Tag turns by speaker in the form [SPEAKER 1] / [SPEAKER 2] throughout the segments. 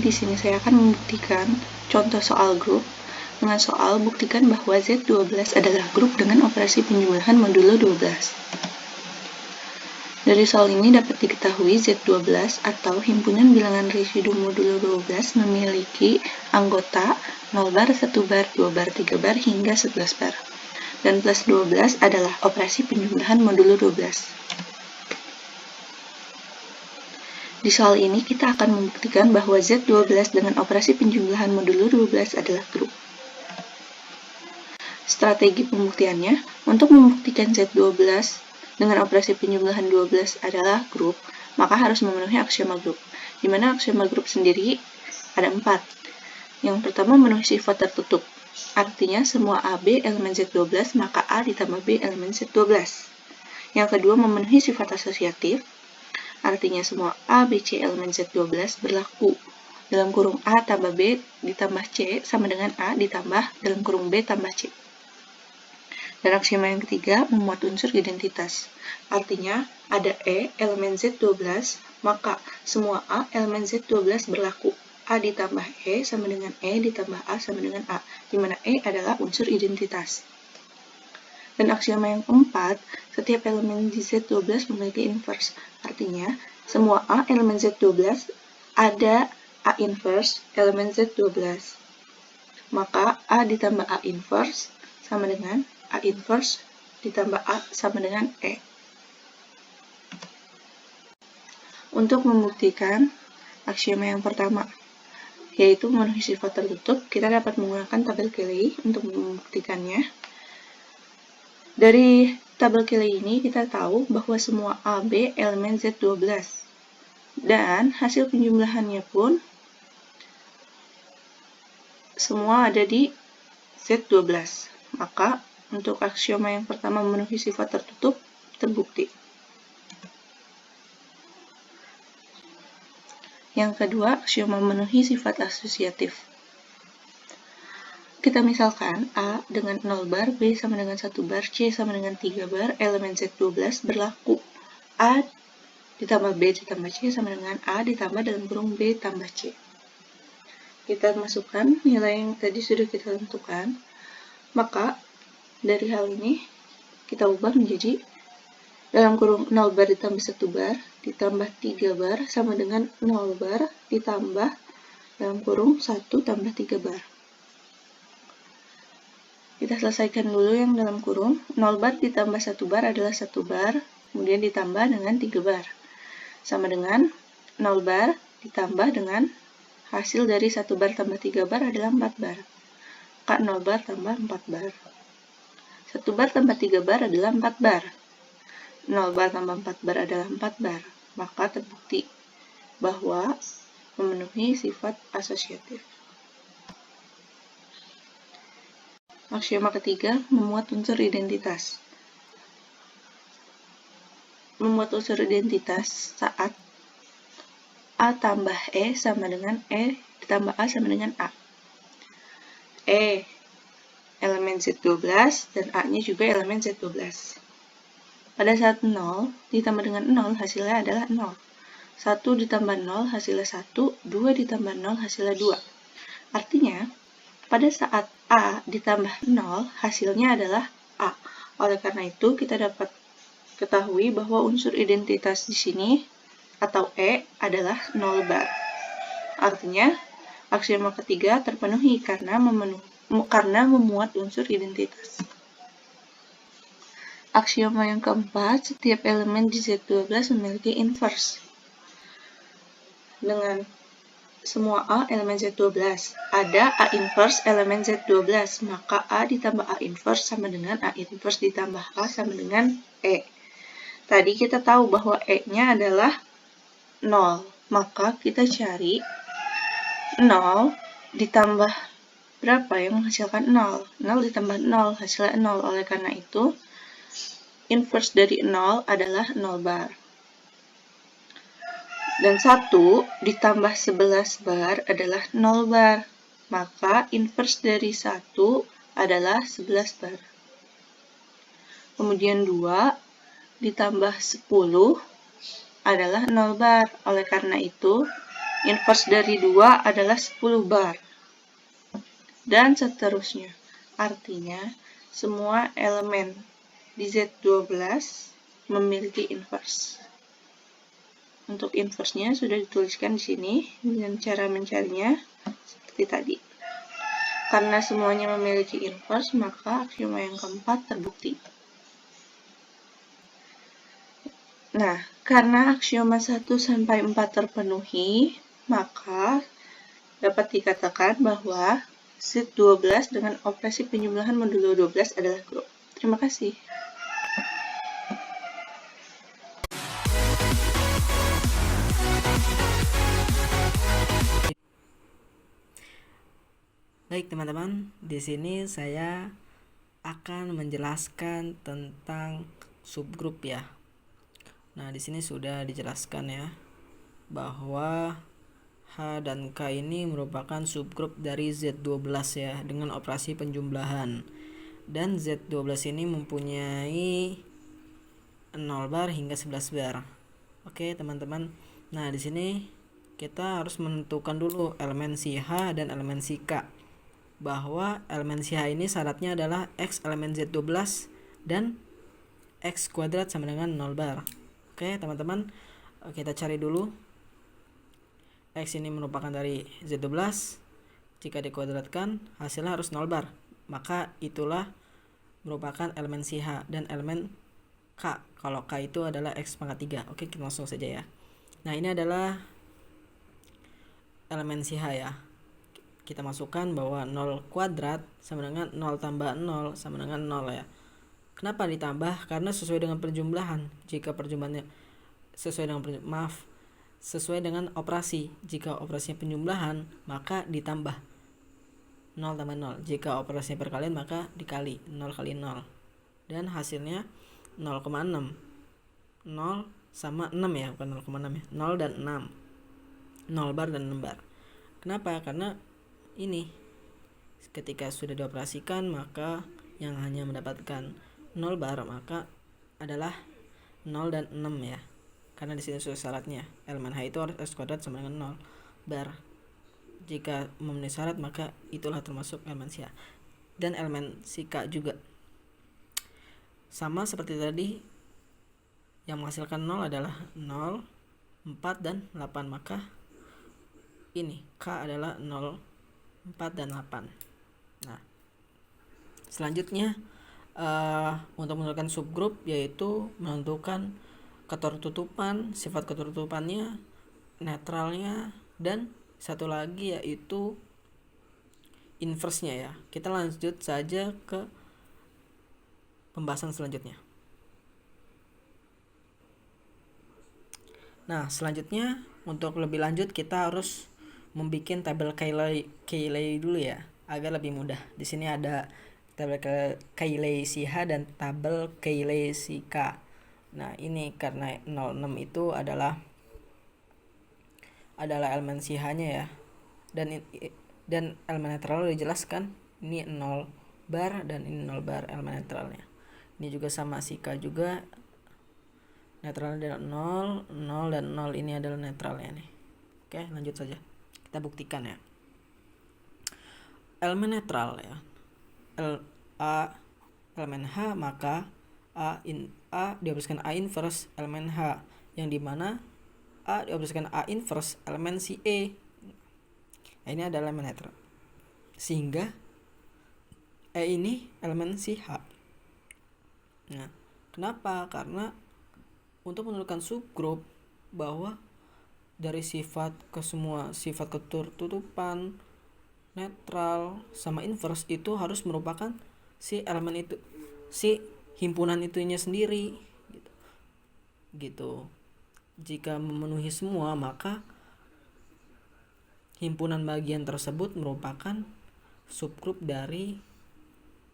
[SPEAKER 1] di sini saya akan membuktikan contoh soal grup dengan soal buktikan bahwa Z12 adalah grup dengan operasi penjumlahan modulo 12. Dari soal ini dapat diketahui Z12 atau himpunan bilangan residu modulo 12 memiliki anggota 0 bar, 1 bar, 2 bar, 3 bar, hingga 11 bar. Dan plus 12 adalah operasi penjumlahan modulo 12. Di soal ini kita akan membuktikan bahwa Z12 dengan operasi penjumlahan modulo 12 adalah grup. Strategi pembuktiannya, untuk membuktikan Z12 dengan operasi penjumlahan 12 adalah grup, maka harus memenuhi aksioma grup, di mana aksioma grup sendiri ada 4. Yang pertama memenuhi sifat tertutup, artinya semua AB elemen Z12 maka A ditambah B elemen Z12. Yang kedua memenuhi sifat asosiatif, artinya semua A, B, C elemen Z12 berlaku dalam kurung A tambah B ditambah C sama dengan A ditambah dalam kurung B tambah C. Dan aksioma yang ketiga memuat unsur identitas, artinya ada E elemen Z12 maka semua A elemen Z12 berlaku A ditambah E sama dengan E ditambah A sama dengan A, di mana E adalah unsur identitas. Dan aksioma yang keempat, setiap elemen di Z12 memiliki inverse. Artinya, semua A elemen Z12 ada A inverse elemen Z12. Maka A ditambah A inverse sama dengan A inverse ditambah A sama dengan E. Untuk membuktikan aksioma yang pertama, yaitu memenuhi sifat tertutup, kita dapat menggunakan tabel Cayley untuk membuktikannya. Dari tabel Cayley ini kita tahu bahwa semua AB elemen Z12 dan hasil penjumlahannya pun semua ada di Z12. Maka untuk aksioma yang pertama memenuhi sifat tertutup terbukti. Yang kedua, aksioma memenuhi sifat asosiatif. Kita misalkan A dengan 0 bar, B sama dengan 1 bar, C sama dengan 3 bar, elemen Z12 berlaku A ditambah B ditambah C sama dengan A ditambah dalam kurung B tambah C. Kita masukkan nilai yang tadi sudah kita tentukan, maka dari hal ini kita ubah menjadi dalam kurung 0 bar ditambah 1 bar ditambah 3 bar sama dengan 0 bar ditambah dalam kurung 1 tambah 3 bar. Kita selesaikan dulu yang dalam kurung, 0 bar ditambah 1 bar adalah 1 bar, kemudian ditambah dengan 3 bar. Sama dengan 0 bar ditambah dengan hasil dari 1 bar tambah 3 bar adalah 4 bar. Maka 0 bar tambah 4 bar. 1 bar tambah 3 bar adalah 4 bar. 0 bar tambah 4 bar adalah 4 bar. Maka terbukti bahwa memenuhi sifat asosiatif. Aksioma ketiga, memuat unsur identitas. Memuat unsur identitas saat A tambah E sama dengan E ditambah A sama dengan A. E elemen Z12 dan A-nya juga elemen Z12. Pada saat 0 ditambah dengan 0 hasilnya adalah 0. 1 ditambah 0 hasilnya 1, 2 ditambah 0 hasilnya 2. Artinya, pada saat A ditambah 0, hasilnya adalah A. Oleh karena itu, kita dapat ketahui bahwa unsur identitas di sini, atau E, adalah 0 bar. Artinya, aksioma ketiga terpenuhi karena memuat unsur identitas. Aksioma yang keempat, setiap elemen di Z12 memiliki inverse. Dengan semua A elemen Z12, ada A inverse elemen Z12, maka A ditambah A inverse sama dengan A inverse ditambah A sama dengan E. Tadi kita tahu bahwa E-nya adalah 0, maka kita cari 0 ditambah berapa yang menghasilkan 0? 0 ditambah 0 hasilnya 0, oleh karena itu inverse dari 0 adalah 0 bar. Dan 1 ditambah 11 bar adalah 0 bar. Maka inverse dari 1 adalah 11 bar. Kemudian 2 ditambah 10 adalah 0 bar. Oleh karena itu, Inverse dari 2 adalah 10 bar. Dan seterusnya. Artinya, semua elemen di Z12 memiliki inverse. Untuk inverse-nya sudah dituliskan di sini dengan cara mencarinya seperti tadi. Karena semuanya memiliki inverse, maka aksioma yang keempat terbukti. Nah, karena aksioma 1 sampai 4 terpenuhi, maka dapat dikatakan bahwa Z12 dengan operasi penjumlahan modulo 12 adalah grup. Terima kasih.
[SPEAKER 2] Baik teman-teman, di sini saya akan menjelaskan tentang subgrup ya. Nah, di sini sudah dijelaskan ya bahwa H dan K ini merupakan subgrup dari Z12 ya dengan operasi penjumlahan. Dan Z12 ini mempunyai 0 bar hingga 11 bar. Oke, teman-teman. Nah, di sini kita harus menentukan dulu elemen si H dan elemen si K. Bahwa elemen si H ini syaratnya adalah X elemen Z12 dan X kuadrat sama dengan 0 bar. Oke, teman-teman. Kita cari dulu. X ini merupakan dari Z12. Jika dikuadratkan, hasilnya harus 0 bar. Maka itulah merupakan elemen si H dan elemen K. Kalau K itu adalah X pangkat 3. Oke, kita langsung saja ya. Nah, ini adalah elemen si H ya. Kita masukkan bahwa 0 kuadrat sama dengan 0 tambah 0 sama dengan 0 ya. Kenapa ditambah? Karena sesuai dengan perjumlahan. Jika perjumlahannya sesuai dengan operasi. Jika operasinya penjumlahan, maka ditambah 0 tambah 0. Jika operasinya perkalian, maka dikali 0 kali 0. Dan hasilnya 0,6. 0 sama 6 ya, bukan 0,6 ya. 0 dan 6. 0 bar dan 6 bar. Kenapa? Karena ini ketika sudah dioperasikan, maka yang hanya mendapatkan 0 bar maka adalah 0 dan 6 ya. Karena di sini sudah syaratnya elemen H itu harus X kuadrat sama dengan 0 bar. Jika memenuhi syarat maka itulah termasuk elemen si H. Dan elemen si K juga sama seperti tadi, yang menghasilkan 0 adalah 0, 4 dan 8. Maka ini K adalah 0, 4 dan 8. Nah, selanjutnya untuk menentukan subgrup yaitu menentukan ketertutupan, sifat ketertutupannya, netralnya, dan satu lagi yaitu inverse-nya ya. Kita lanjut saja ke pembahasan selanjutnya. Nah, selanjutnya untuk lebih lanjut kita harus membuat tabel Cayley dulu ya, agar lebih mudah. Di sini ada tabel Cayley si H dan tabel Cayley si K. Nah, ini karena 06 itu adalah elemen si H-nya ya. Dan elemen netral dijelaskan, ini 0 bar dan ini 0 bar elemen netralnya. Ini juga sama si K juga, netralnya adalah 0, 0 dan 0 ini adalah netralnya nih. Oke, lanjut saja. Kita buktikan ya. Elemen netral ya. A elemen H, maka A dioperasikan A inverse elemen H, yang dimana A dioperasikan A inverse elemen si E. Nah, ini adalah elemen netral. Sehingga E ini elemen si H. Nah, kenapa? Karena untuk menentukan subgrup bahwa dari sifat ke semua sifat ketertutupan, netral, sama inverse itu harus merupakan si elemen itu, si himpunan itunya sendiri gitu. Jika memenuhi semua, maka himpunan bagian tersebut merupakan subgrup dari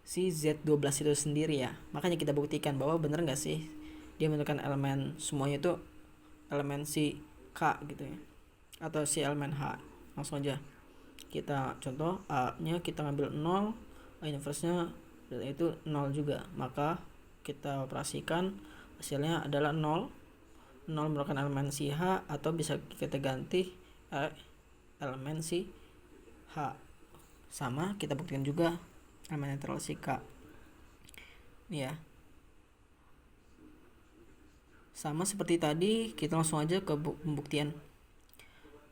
[SPEAKER 2] si Z12 itu sendiri ya. Makanya kita buktikan bahwa benar nggak sih dia menentukan elemen semuanya itu elemen si K gitu ya, atau si elemen H. Langsung aja kita contoh, A nya kita ngambil 0, A inverse-nya itu 0 juga, maka kita operasikan, hasilnya adalah 0. 0 merupakan elemen si H, atau bisa kita ganti elemen si H. Sama kita buktikan juga elemen netral si K. Nih ya. Sama seperti tadi, kita langsung aja ke pembuktian.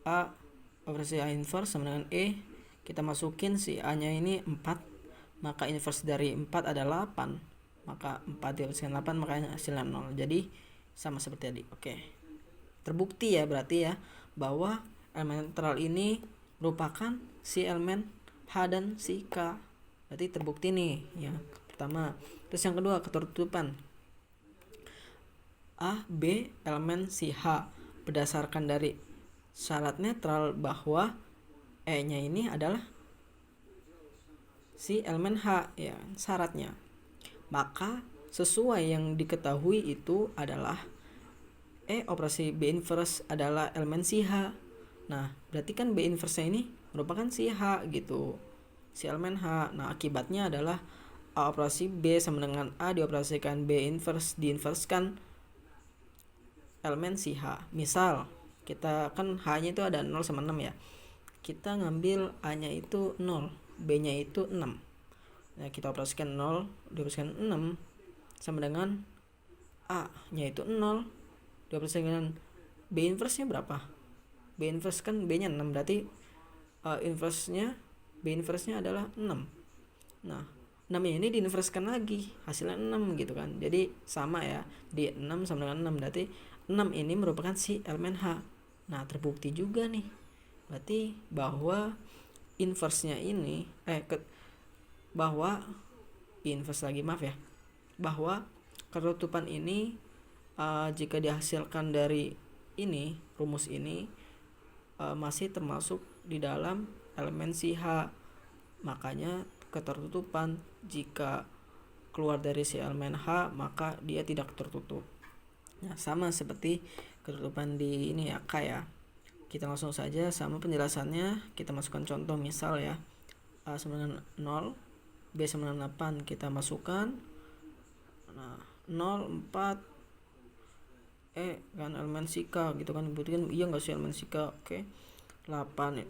[SPEAKER 2] A operasi A inverse sama dengan E. Kita masukin si A nya ini 4, maka inverse dari 4 adalah 8, maka 4 dioperasikan 8 makanya hasilnya 0. Jadi sama seperti tadi. Oke, terbukti ya berarti ya bahwa elemen netral ini merupakan si elemen H dan si K. Berarti terbukti nih ya pertama. Terus yang kedua, ketertutupan A, B elemen si H berdasarkan dari syarat netral bahwa E nya ini adalah si elemen H ya syaratnya. Maka sesuai yang diketahui itu adalah E operasi B inverse adalah elemen si H. Nah berarti kan B inverse ini merupakan si H gitu, si elemen H. Nah akibatnya adalah A operasi B sama dengan A dioperasikan B inverse diinverskan elemen si H. Misal kita kan H nya itu ada 0 sama 6 ya, kita ngambil A nya itu 0, B nya itu 6. Nah kita operasikan 0 dioperasikan 6 sama dengan A nya itu 0 dioperasikan dengan B inverse nya berapa? B inverse kan B nya 6, berarti inverse nya B inverse nya adalah 6. Nah 6 ini diinverskan lagi, hasilnya 6 gitu kan. Jadi sama ya, di 6 sama dengan 6, berarti 6 ini merupakan si elemen H. Nah terbukti juga nih berarti bahwa inverse-nya ini bahwa inverse lagi, maaf ya, bahwa ketertutupan ini jika dihasilkan dari ini rumus ini masih termasuk di dalam elemen si H. Makanya ketertutupan jika keluar dari si elemen H maka dia tidak tertutup. Nah sama seperti ketertutupan di ini ya K ya. Kita langsung saja sama penjelasannya, kita masukkan contoh misal ya. A sama dengan 0, B sama dengan 8 kita masukkan. Nah 0, 4 kan elemen si K gitu kan, buktikan iya nggak sih elemen si K. Oke, 8 ya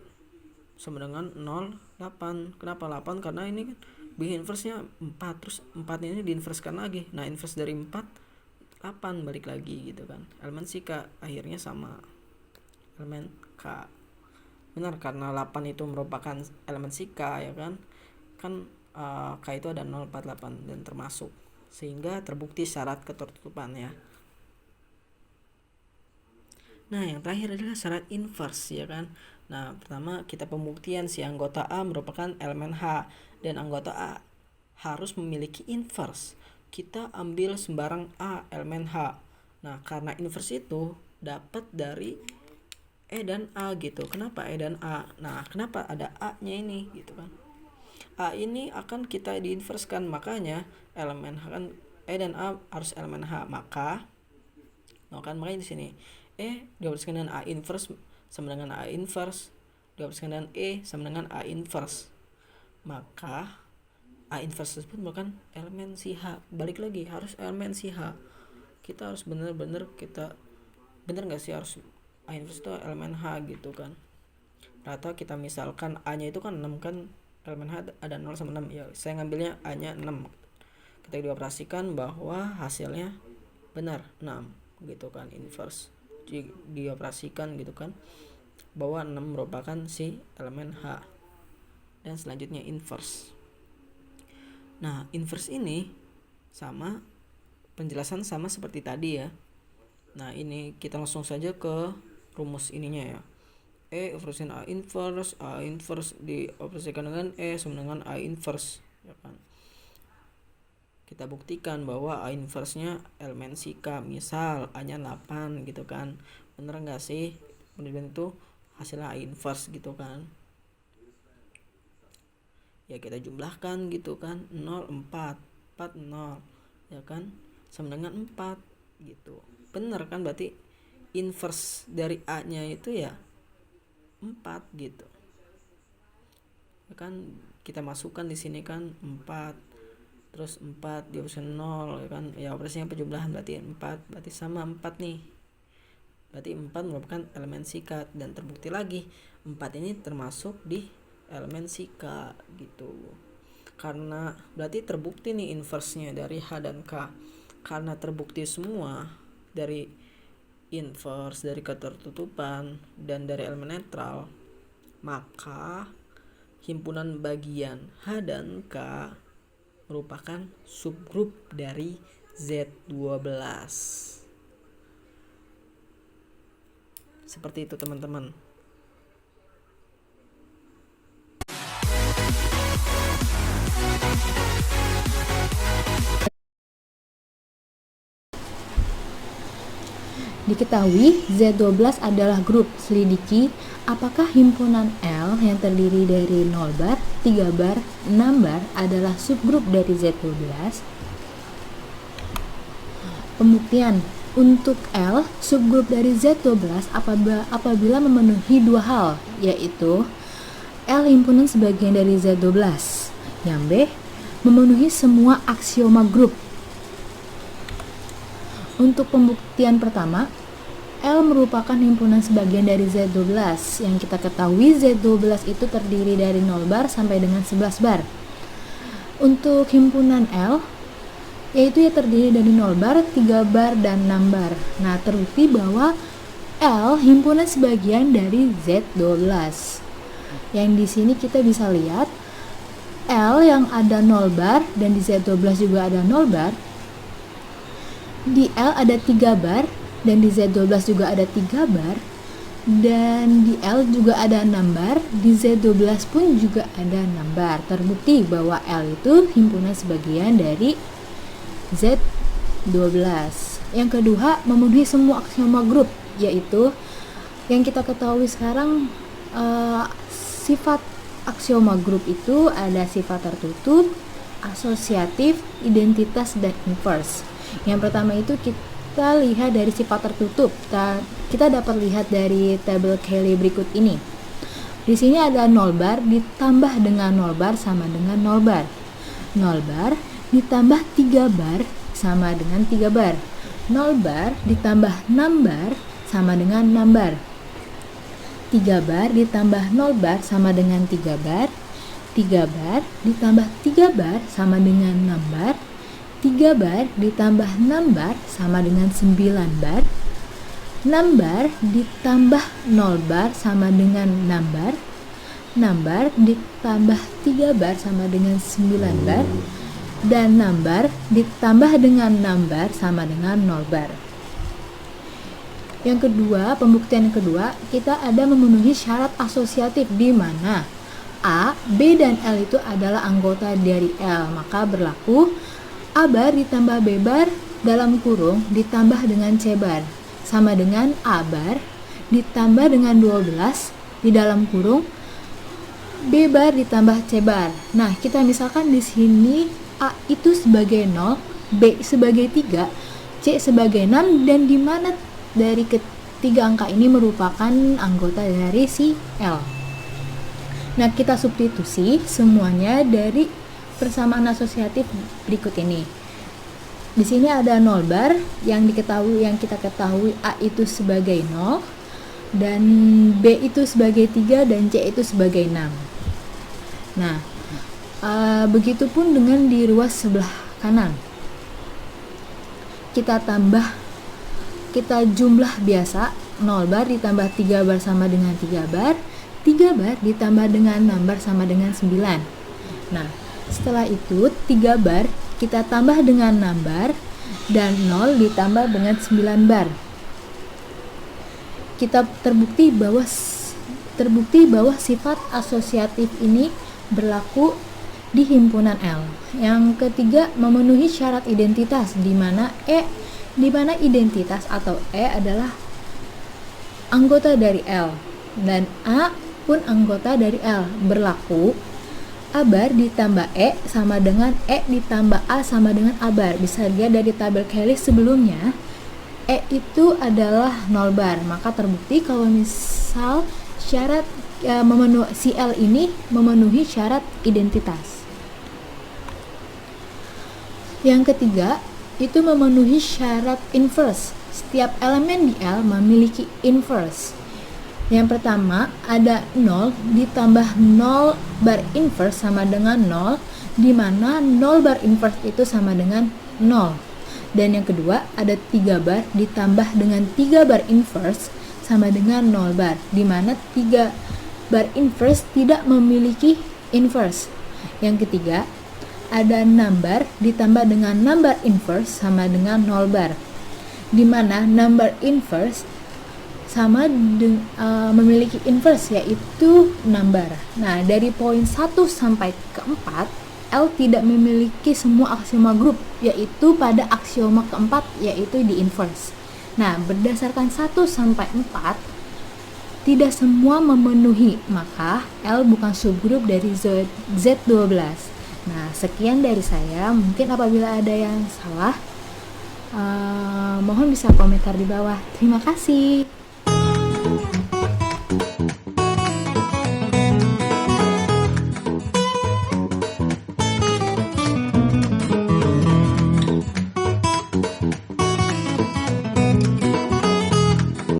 [SPEAKER 2] sama dengan 0, 8. Kenapa 8? Karena ini kan B inverse nya 4, terus 4 ini diinverskan lagi. Nah inverse dari 4 8 balik lagi gitu kan. Elemen si K akhirnya sama elemen K. Benar, karena 8 itu merupakan elemen si K ya kan. Kan K itu ada 0, 4, 8 dan termasuk, sehingga terbukti syarat ketertutupan ya. Nah yang terakhir adalah syarat inverse ya kan. Nah pertama kita pembuktian si anggota A merupakan elemen H dan anggota A harus memiliki inverse. Kita ambil sembarang A elemen H. Nah karena inverse itu dapat dari E dan A gitu. Kenapa E dan A? Nah kenapa ada A nya ini gitu kan. A ini akan kita diinverskan, makanya elemen H kan E dan A harus elemen H. Makanya di sini E dioperasikan dengan A inverse sama dengan A inverse dioperasikan dengan E sama dengan A inverse. Maka A inverse tersebut merupakan elemen si H. Balik lagi harus elemen si H. Kita harus benar-benar benar nggak sih harus A inverse itu elemen H gitu kan. Atau kita misalkan A nya itu kan 6 kan, elemen H ada 0 sama 6 ya, saya ngambilnya A nya 6. Kita dioperasikan bahwa hasilnya benar 6 gitu kan, inverse dioperasikan gitu kan, bahwa 6 merupakan si elemen H. Dan selanjutnya inverse. Nah inverse ini sama, penjelasan sama seperti tadi ya. Nah ini kita langsung saja ke rumus ininya ya. E operasikan A inverse dioperasikan dengan E sama dengan A inverse ya kan. Kita buktikan bahwa A inverse nya elemen si K, misal A nya 8 gitu kan. Bener gak sih? Kemudian itu hasilnya A inverse gitu kan. Ya kita jumlahkan gitu kan, 0, 4, 4, 0 ya kan, sama dengan 4 gitu. Bener kan, berarti inverse dari A nya itu ya 4 gitu ya kan. Kita masukkan di sini kan 4, terus 4 dioperasikan 0 ya kan, ya operasinya penjumlahan berarti 4, berarti sama 4 nih. Berarti 4 merupakan elemen sikat, dan terbukti lagi 4 ini termasuk di elemen sikat gitu. Karena berarti terbukti nih inverse-nya dari H dan K. Karena terbukti semua dari inverse, dari ketertutupan, dan dari elemen netral, maka himpunan bagian H dan K merupakan subgrup dari Z12. Seperti itu teman-teman.
[SPEAKER 3] Diketahui Z12 adalah grup. Selidiki apakah himpunan L yang terdiri dari 0 bar, 3 bar, 6 bar adalah subgrup dari Z12. Pembuktian untuk L subgrup dari Z12 apabila memenuhi dua hal, yaitu L himpunan sebagian dari Z12, yang B memenuhi semua aksioma grup. Untuk pembuktian pertama, L merupakan himpunan sebagian dari Z12, yang kita ketahui Z12 itu terdiri dari 0 bar sampai dengan 11 bar. Untuk himpunan L, yaitu terdiri dari 0 bar, 3 bar, dan 6 bar. Nah, terbukti bahwa L himpunan sebagian dari Z12. Yang di sini kita bisa lihat L yang ada 0 bar dan di Z12 juga ada 0 bar. Di L ada 3 bar dan di Z12 juga ada 3 bar, dan di L juga ada 6 bar, di Z12 pun juga ada 6 bar. Terbukti bahwa L itu himpunan sebagian dari Z12. Yang kedua, memenuhi semua aksioma grup, yaitu yang kita ketahui sekarang sifat aksioma grup itu ada sifat tertutup, asosiatif, identitas, dan inverse. Yang pertama itu kita lihat dari sifat tertutup. Kita dapat lihat dari tabel Cayley berikut ini. Di sini ada 0 bar ditambah dengan 0 bar sama dengan 0 bar. 0 bar ditambah 3 bar sama dengan 3 bar. 0 bar ditambah 6 bar sama dengan 6 bar. 3 bar ditambah 0 bar sama dengan 3 bar. 3 bar ditambah 3 bar sama dengan 6 bar. 3 bar ditambah 6 bar sama dengan 9 bar. 6 bar ditambah 0 bar sama dengan 6 bar. 6 bar ditambah 3 bar sama dengan 9 bar. Dan 6 bar ditambah dengan 6 bar sama dengan 0 bar. Yang kedua, pembuktian yang kedua, kita ada memenuhi syarat asosiatif di mana A, B, dan L itu adalah anggota dari L. Maka berlaku A bar ditambah B bar dalam kurung ditambah dengan C bar sama dengan A bar ditambah dengan 12 di dalam kurung B bar ditambah C bar. Nah, kita misalkan di sini A itu sebagai 0, B sebagai 3, C sebagai 6, dan di mana dari ketiga angka ini merupakan anggota dari si L. Nah, kita substitusi semuanya dari persamaan asosiatif berikut ini. Di sini ada 0 bar yang kita ketahui A itu sebagai 0 dan B itu sebagai 3 dan C itu sebagai 6. Nah, begitupun dengan di ruas sebelah kanan. Kita jumlah biasa, 0 bar ditambah 3 bar sama dengan 3 bar, 3 bar ditambah dengan 6 bar sama dengan 9. Nah, setelah itu 3 bar kita tambah dengan 6 bar dan 0 ditambah dengan 9 bar. Kita terbukti bahwa sifat asosiatif ini berlaku di himpunan L. Yang ketiga, memenuhi syarat identitas di mana identitas atau E adalah anggota dari L dan A pun anggota dari L. Berlaku A bar ditambah E sama dengan E ditambah A sama dengan A bar. Bisa dilihat dari tabel Cayley sebelumnya, E itu adalah 0 bar. Maka terbukti kalau misal syarat si L ini memenuhi syarat identitas. Yang ketiga, itu memenuhi syarat inverse. setiap elemen di L memiliki inverse. Yang pertama ada 0 ditambah 0 bar inverse sama dengan 0, di mana 0 bar inverse itu sama dengan 0. Dan yang kedua ada 3 bar ditambah dengan 3 bar inverse sama dengan 0 bar, di mana 3 bar inverse tidak memiliki inverse. Yang ketiga ada 6 bar ditambah dengan 6 bar inverse sama dengan 0 bar, di mana 6 bar inverse memiliki inverse yaitu 6 bar. Nah, dari poin 1 sampai ke 4, L tidak memiliki semua aksioma grup, yaitu pada aksioma keempat yaitu di inverse. Nah, berdasarkan 1 sampai 4 tidak semua memenuhi, maka L bukan subgrup dari Z12. Nah, sekian dari saya. Mungkin apabila ada yang salah, mohon bisa komentar di bawah. Terima kasih.